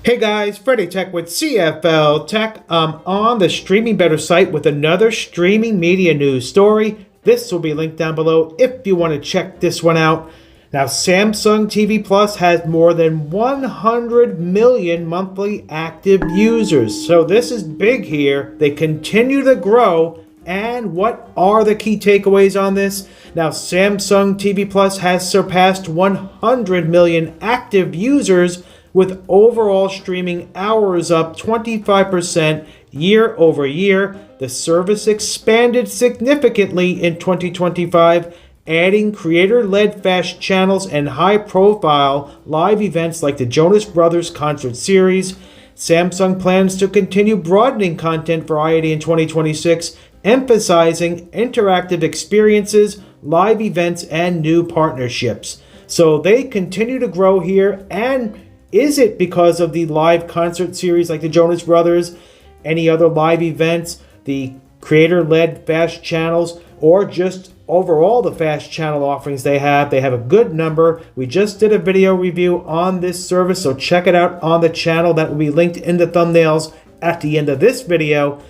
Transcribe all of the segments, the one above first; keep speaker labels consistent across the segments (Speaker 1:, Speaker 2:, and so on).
Speaker 1: Hey guys, Freddie Tech with CFL-TECH. I'm on the Streaming Better site with another streaming media news story. This will be linked down below if you want to check this one out. Now, Samsung TV Plus has more than 100 million monthly active users. So this is big here. They continue to grow. And what are the key takeaways on this? Now, Samsung TV Plus has surpassed 100 million active users, with overall streaming hours up 25% year over year. The service expanded significantly in 2025, adding creator-led fast channels and high-profile live events like the Jonas Brothers concert series. Samsung plans to continue broadening content variety in 2026, emphasizing interactive experiences, live events, and new partnerships. So they continue to grow here. And is it because of the live concert series like the Jonas Brothers, any other live events, the creator-led fast channels, or just overall the fast channel offerings they have? They have a good number. We just did a video review on this service, so check it out on the channel. That will be linked in the thumbnails at the end of this video.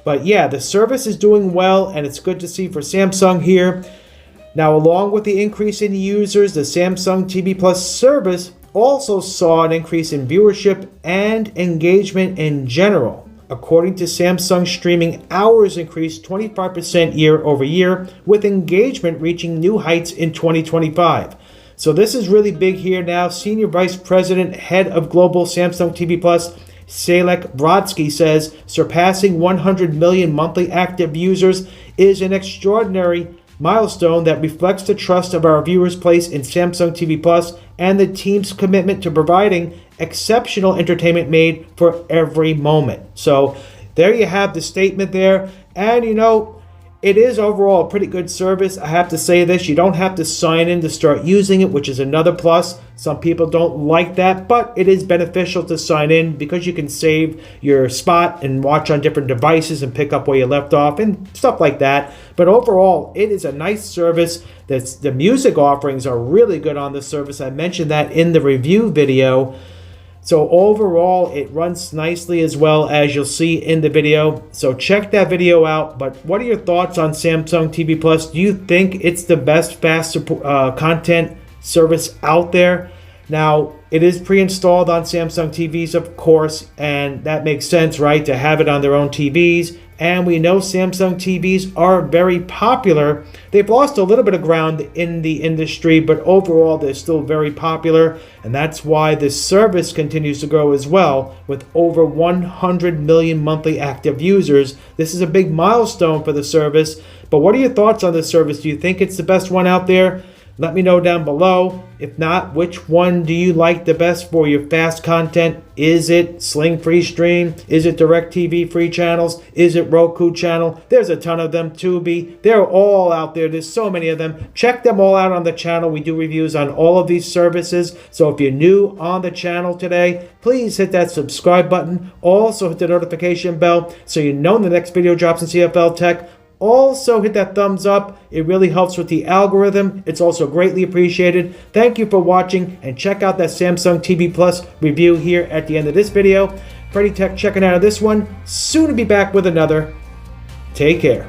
Speaker 1: But yeah, the service is doing well, and it's good to see for Samsung here. Now, along with the increase in users, the Samsung TV Plus service also saw an increase in viewership and engagement in general. According to Samsung, streaming hours increased 25% year over year, with engagement reaching new heights in 2025. So this is really big here now. Senior Vice President, Head of Global Samsung TV Plus, Selek Brodsky, says surpassing 100 million monthly active users is an extraordinary milestone that reflects the trust of our viewers place in Samsung TV Plus and the team's commitment to providing exceptional entertainment made for every moment. So there you have the statement there. And it is overall a pretty good service. I have to say this, you don't have to sign in to start using it, which is another plus. Some people don't like that, but it is beneficial to sign in because you can save your spot and watch on different devices and pick up where you left off and stuff like that. But overall, it is a nice service. The music offerings are really good on this service. I mentioned that in the review video. So overall, it runs nicely as well, as you'll see in the video. So check that video out. But what are your thoughts on Samsung TV Plus? Do you think it's the best fast content service out there? Now, it is pre-installed on Samsung TVs, of course, and that makes sense, right, to have it on their own TVs. And we know Samsung TVs are very popular. They've lost a little bit of ground in the industry, but overall they're still very popular. And that's why this service continues to grow as well, with over 100 million monthly active users. This is a big milestone for the service. But what are your thoughts on this service? Do you think it's the best one out there? Let me know down below. If not, which one do you like the best for your fast content? Is it Sling Free Stream? Is it DirecTV free channels? Is it Roku channel? There's a ton of them. Tubi. They're all out there. There's so many of them. Check them all out on the channel. We do reviews on all of these services. So if you're new on the channel today, please hit that subscribe button. Also hit the notification bell so you know when the next video drops in CFL-TECH. Also hit that thumbs up. It really helps with the algorithm. It's also greatly appreciated. Thank you for watching, and check out that Samsung TV Plus review here at the end of this video. Freddie Tech checking out of this one. Soon to be back with another. Take care.